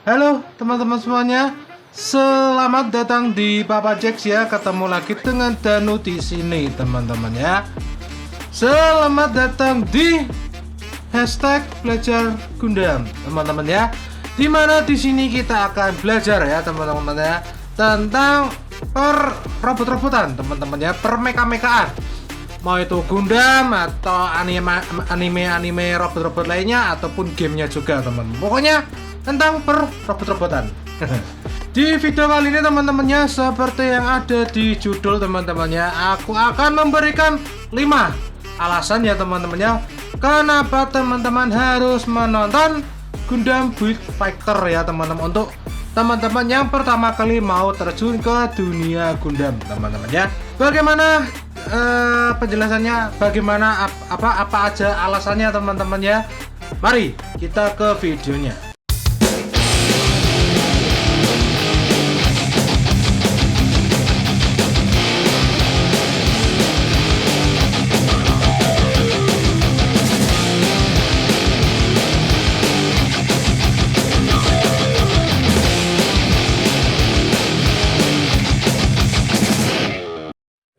Halo teman-teman semuanya, selamat datang di Papa Jax ya. Ketemu lagi dengan Danu di sini teman-teman ya. Selamat datang di #belajar Gundam teman-teman ya. Dimana di sini kita akan belajar ya teman-teman ya tentang robot-robotan teman-teman ya, meka-mekaan. Mau itu Gundam atau anime robot-robot lainnya ataupun gamenya juga teman. Pokoknya tentang robot-robotan. Di video kali ini teman-temannya, seperti yang ada di judul teman-temannya, aku akan memberikan 5 alasan ya teman-temannya kenapa teman-teman harus menonton Gundam Build Fighter ya teman-teman, untuk teman-teman yang pertama kali mau terjun ke dunia Gundam teman-teman ya. Bagaimana penjelasannya, bagaimana apa aja alasannya teman-teman ya. Mari kita ke videonya.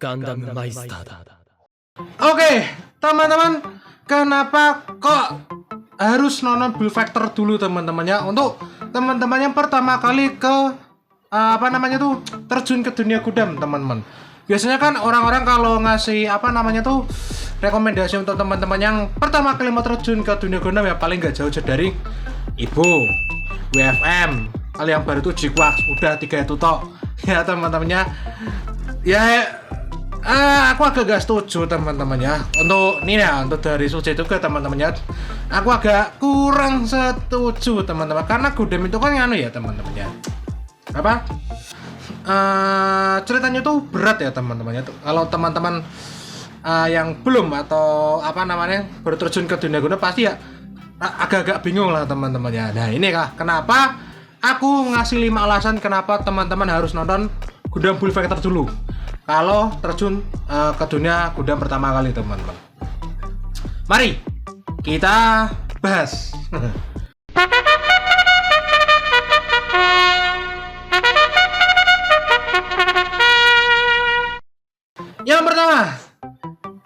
Gundam Meister. Oke, teman-teman, kenapa kok harus nonton Build Fighter dulu teman-temannya? Untuk teman-teman yang pertama kali ke terjun ke dunia Gundam teman-teman. Biasanya kan orang-orang kalau ngasih rekomendasi untuk teman-teman yang pertama kali mau terjun ke dunia Gundam ya paling nggak jauh-jauh dari Ibu, WFM, kali yang baru itu Jikwax, udah 3 itu tok ya teman-temannya. Ya aku agak gak setuju teman-temannya untuk ini ya, untuk dari Suci itu ke teman-temannya. Aku agak kurang setuju teman-teman, karena Gundam itu kan ya teman-temannya. Ceritanya tuh berat ya teman-temannya. Kalau teman-teman yang belum atau baru terjun ke dunia Gundam pasti ya agak-agak bingung lah teman-temannya. Nah ini kah kenapa aku ngasih 5 alasan kenapa teman-teman harus nonton Gundam Build Fighter dulu kalau terjun ke dunia Gundam pertama kali teman-teman. Mari kita bahas. Yang pertama,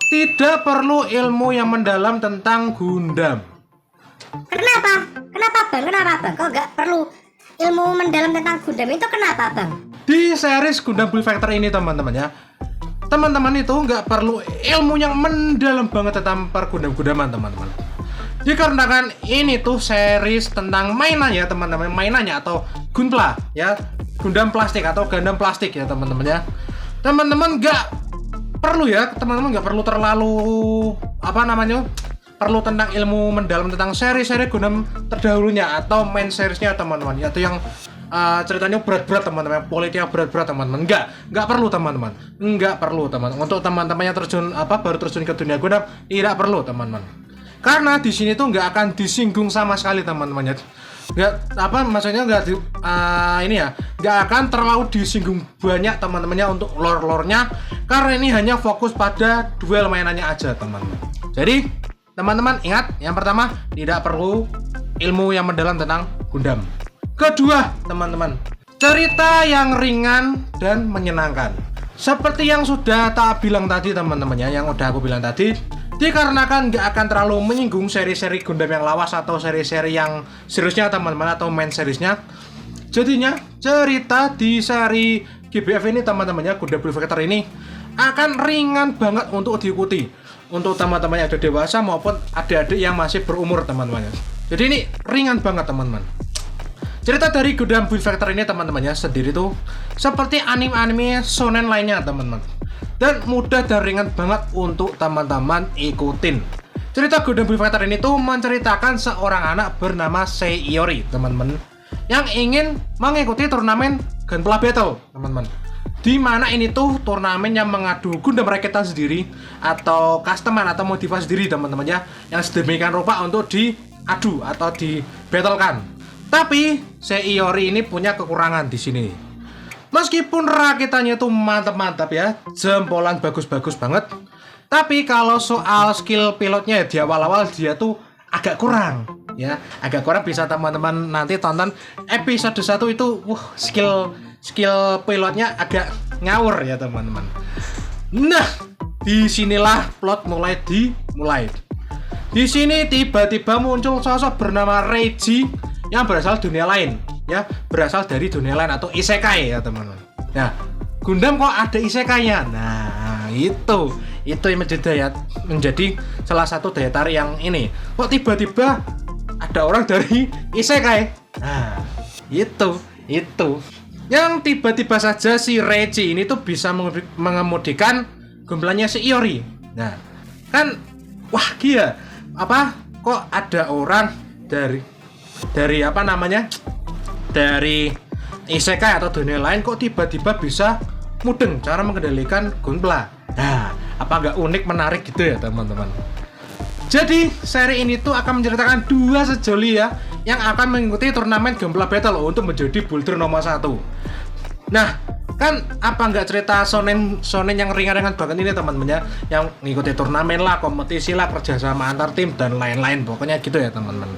tidak perlu ilmu yang mendalam tentang Gundam. Kenapa? Kenapa bang? Kok nggak perlu ilmu mendalam tentang Gundam itu, kenapa bang? Di series Gundam Build Fighter ini teman-teman ya, teman-teman itu nggak perlu ilmu yang mendalam banget tentang Gundam-Gundaman teman-teman. Dikarenakan ini tuh series tentang mainan ya teman-teman, mainannya atau Gunpla ya, Gundam plastik atau Gundam plastik ya teman-teman ya. Teman-teman nggak perlu ya, teman-teman nggak perlu terlalu perlu tentang ilmu mendalam tentang seri-seri Gundam terdahulunya atau main seriesnya teman-teman, yaitu yang ceritanya berat-berat teman-teman, politiknya berat-berat teman-teman. Nggak perlu teman-teman, nggak perlu teman-teman. Untuk teman-teman yang baru terjun ke dunia Gundam, tidak perlu teman-teman. Karena di sini tuh nggak akan disinggung sama sekali teman-teman. Nggak akan terlalu disinggung banyak teman-temannya untuk lore-lore-nya, karena ini hanya fokus pada duel mainannya aja teman-teman. Jadi teman-teman ingat, yang pertama tidak perlu ilmu yang mendalam tentang Gundam. Kedua teman-teman, cerita yang ringan dan menyenangkan. Seperti yang sudah tak bilang tadi teman-temannya, yang udah aku bilang tadi, dikarenakan nggak akan terlalu menyinggung seri-seri Gundam yang lawas atau seri-seri yang seriusnya teman-teman atau main seriesnya. Jadinya cerita di seri GBF ini teman-temannya, Gundam Build Fighter ini akan ringan banget untuk diikuti untuk teman-teman yang udah dewasa maupun adik-adik yang masih berumur teman-temannya. Jadi ini ringan banget teman-teman. Cerita dari Gundam Build Fighter ini teman-temannya sendiri tuh seperti anime-anime shonen lainnya teman-teman, dan mudah dan ringan banget untuk teman-teman ikutin. Cerita Gundam Build Fighter ini tuh menceritakan seorang anak bernama Sayori teman-teman, yang ingin mengikuti turnamen Gunpla Battle teman-teman. Di mana ini tuh turnamen yang mengadu Gundam rakitan sendiri atau customan atau modifikasi sendiri teman-teman ya, yang sedemikian rupa untuk diadu atau dibattlekan. Tapi Sayori ini punya kekurangan di sini. Meskipun rakitannya tuh mantap-mantap ya, jempolan bagus-bagus banget, tapi kalau soal skill pilotnya di awal-awal dia tuh agak kurang ya. Agak kurang bisa teman-teman nanti tonton episode 1 itu skill pilotnya agak ngawur ya teman-teman. Nah, disinilah plot mulai dimulai. Di sini tiba-tiba muncul sosok bernama Reiji yang berasal dunia lain, ya, berasal dari dunia lain atau isekai ya teman-teman. Nah, Gundam kok ada isekainya? Nah, itu yang menjadi salah satu daya tarik yang ini. Kok tiba-tiba ada orang dari isekai? Nah, itu yang tiba-tiba saja si Reiji ini tuh bisa mengemudikan gombalannya si Iori. Nah, kan wah gila. Kok ada orang dari apa namanya? Dari isekai atau dunia lain kok tiba-tiba bisa mudeng cara mengendalikan gunpla. Nah, apa nggak unik, menarik gitu ya teman-teman. Jadi seri ini tuh akan menceritakan 2 sejoli ya yang akan mengikuti turnamen Gunpla Battle untuk menjadi builder nomor 1. Nah, kan apa nggak cerita shonen yang ringan-ringan banget ini teman-teman ya, yang mengikuti turnamen lah, kompetisi lah, kerjasama antar tim dan lain-lain, pokoknya gitu ya teman-teman.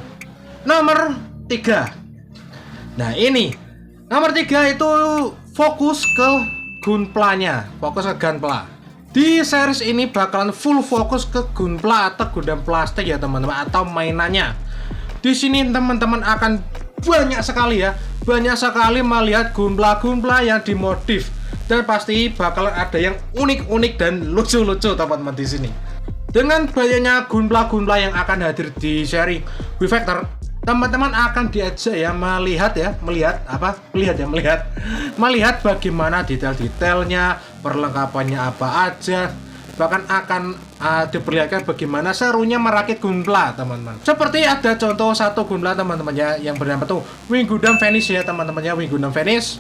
Nomor 3. Nah ini nomor 3 itu fokus ke gunplanya, fokus ke gunpla. Di series ini bakalan full fokus ke gunpla atau Gundam plastik ya teman-teman, atau mainannya. Di sini teman-teman akan banyak sekali melihat gunpla yang dimodif, dan pasti bakalan ada yang unik-unik dan lucu-lucu teman-teman di sini. Dengan banyaknya gunpla yang akan hadir di seri V Factor, teman-teman akan diajak ya melihat bagaimana detail-detailnya, perlengkapannya apa aja. Bahkan akan diperlihatkan bagaimana serunya merakit gunpla teman-teman. Seperti ada contoh satu gunpla teman-teman ya, yang bernama tuh Wing Gundam Venice ya teman-teman ya, Wing Gundam Venice.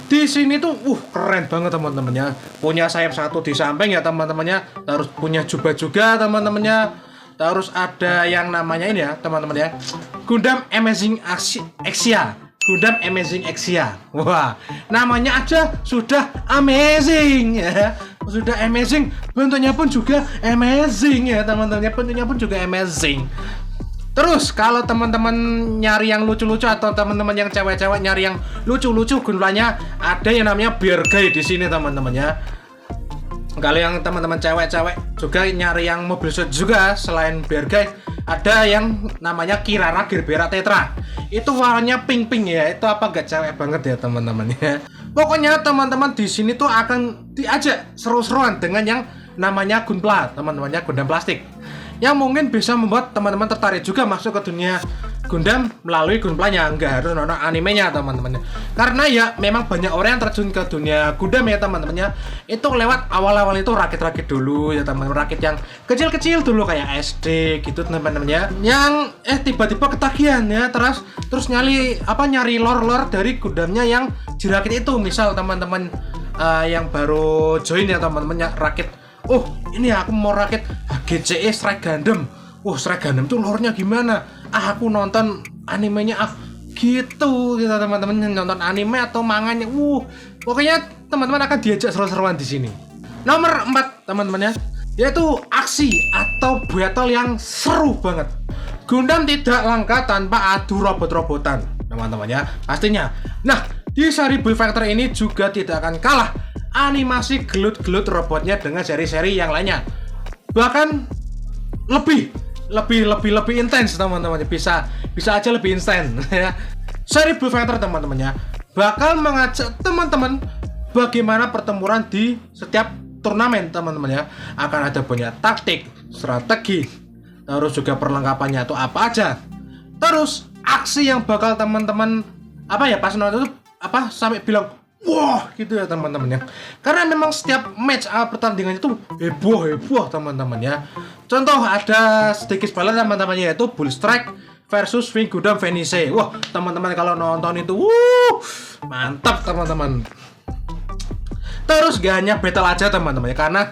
Di sini tuh keren banget teman-teman ya. Punya sayap satu di samping ya teman-teman ya. Terus punya jubah juga teman-teman ya. Terus ada yang namanya ini ya teman-teman ya, Gundam Amazing Exia. Gundam Amazing Exia. Wah, namanya aja sudah amazing ya. Sudah amazing, bentuknya pun juga amazing ya teman-teman. Bentuknya pun juga amazing. Terus kalau teman-teman nyari yang lucu-lucu atau teman-teman yang cewek-cewek nyari yang lucu-lucu gunplanya, ada yang namanya Bear Guy di sini teman-teman ya. Kalau yang teman-teman cewek-cewek juga nyari yang mobil suit juga, selain Bear Guy, ada yang namanya Kirara Gerbera Tetra. Itu warnanya pink-pink ya. Itu apa gak cewek banget ya teman-teman ya. Pokoknya teman-teman di sini tuh akan diajak seru-seruan dengan yang namanya gunpla, teman-temannya Gundam plastik. Yang mungkin bisa membuat teman-teman tertarik juga masuk ke dunia Gundam melalui gunplanya, nggak harus nonton animenya teman-teman. Karena ya memang banyak orang yang terjun ke dunia Gundam ya teman-temannya. Itu lewat awal-awal itu rakit-rakit dulu ya teman-teman, rakit yang kecil-kecil dulu kayak SD gitu teman-teman ya. Yang tiba-tiba ketagihan ya, terus nyari lore-lore dari Gundamnya yang dirakit itu. Misal teman-teman yang baru join ya teman-teman ya, rakit, ini aku mau rakit GCE Strike Gundam. Strike Gundam tuh lore-nya gimana? Aku nonton animenya gitu teman-teman, nonton anime atau manganya. Pokoknya teman-teman akan diajak seru-seruan di sini. Nomor 4 teman-teman ya, yaitu aksi atau battle yang seru banget. Gundam tidak langka tanpa adu robot-robotan teman-teman ya, pastinya. Nah, di seri Build Factor ini juga tidak akan kalah animasi gelut-gelut robotnya dengan seri-seri yang lainnya. Bahkan lebih intens teman-teman, bisa aja lebih intens ya. Seri Build Factor teman-teman ya bakal mengajak teman-teman bagaimana pertempuran di setiap turnamen teman-teman ya. Akan ada banyak taktik, strategi, terus juga perlengkapannya atau apa aja. Terus aksi yang bakal teman-teman pas nonton itu sampai bilang wah gitu ya teman-teman ya. Karena memang setiap match pertandingan itu heboh teman-teman ya. Contoh ada sedikit spoiler teman-teman, yaitu Bull Strike versus Wing Gundam Venice. Wah teman-teman kalau nonton itu mantap teman-teman. Terus gak hanya battle aja teman-teman ya, karena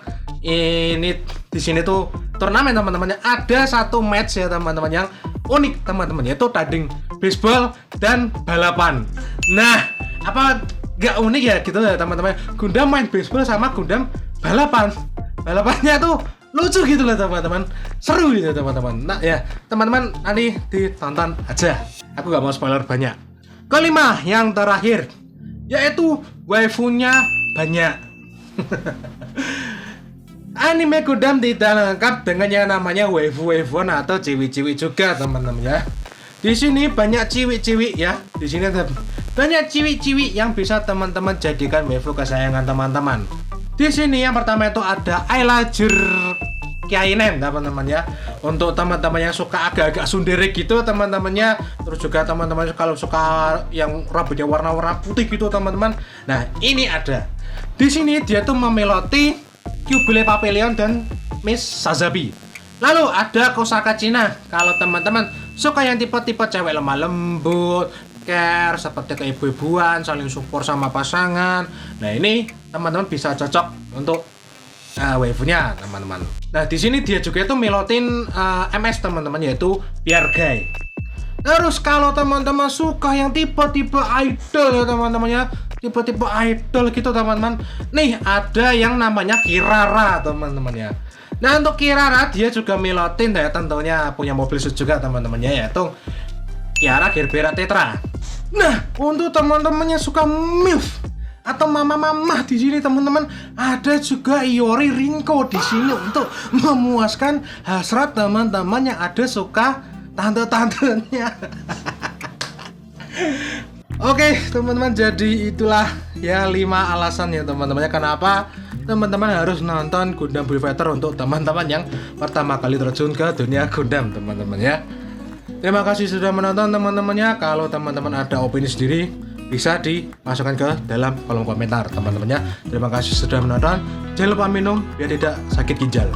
ini di sini tuh turnamen teman-teman ya. Ada satu match ya teman-teman yang unik teman-teman, yaitu tanding baseball dan balapan. Nah apa gak unik ya gitu ya teman-teman, Gundam main baseball sama Gundam balapan. Balapannya tuh lucu gitu loh teman-teman, seru gitu teman-teman. Nah ya teman-teman nanti ditonton aja, aku gak mau spoiler banyak. Kelima yang terakhir yaitu waifunya banyak. Anime Gundam tidak lengkap dengan yang namanya waifu-waifuan atau ciwi-ciwi juga teman-teman ya. Di sini banyak ciwi-ciwi ya. Di sini banyak ciwi-ciwi yang bisa teman-teman jadikan waifu kesayangan teman-teman. Di sini yang pertama itu ada Ailajur Kyainen teman-teman ya. Untuk teman-teman yang suka agak-agak sundere gitu teman-temannya, terus juga teman-teman kalau suka yang rambutnya warna-warna putih gitu teman-teman. Nah, ini ada. Di sini dia tuh memeloti Kyubule Papillon dan Miss Sazabi. Lalu ada Kosaka Cina. Kalau teman-teman suka yang tipe-tipe cewek lemah lembut, care, seperti keibu-ibuan, saling support sama pasangan. Nah ini teman-teman bisa cocok untuk waifunya teman-teman. Nah di sini dia juga itu melotin MS teman-teman, yaitu Biar Guy. Terus kalau teman-teman suka yang tipe-tipe idol ya teman-teman ya, tipe-tipe idol gitu teman-teman, nih ada yang namanya Kirara teman-teman ya. Nah untuk Kirara dia juga melotin ya, tentunya punya mobil suit juga teman-teman ya, yaitu Kiara Gerbera Tetra. Nah untuk teman-teman yang suka MILF atau mama-mama di sini teman-teman, ada juga Iori Rinko di sini untuk memuaskan hasrat teman-teman yang ada suka tante-tantenya. Oke teman-teman, jadi itulah ya 5 alasan ya teman-teman kenapa teman-teman harus nonton Gundam Build-Fighter untuk teman-teman yang pertama kali terjun ke dunia Gundam teman-teman ya. Terima kasih sudah menonton teman-temannya. Kalau teman-teman ada opini sendiri bisa dimasukkan ke dalam kolom komentar teman-temannya. Terima kasih sudah menonton. Jangan lupa minum biar tidak sakit ginjal.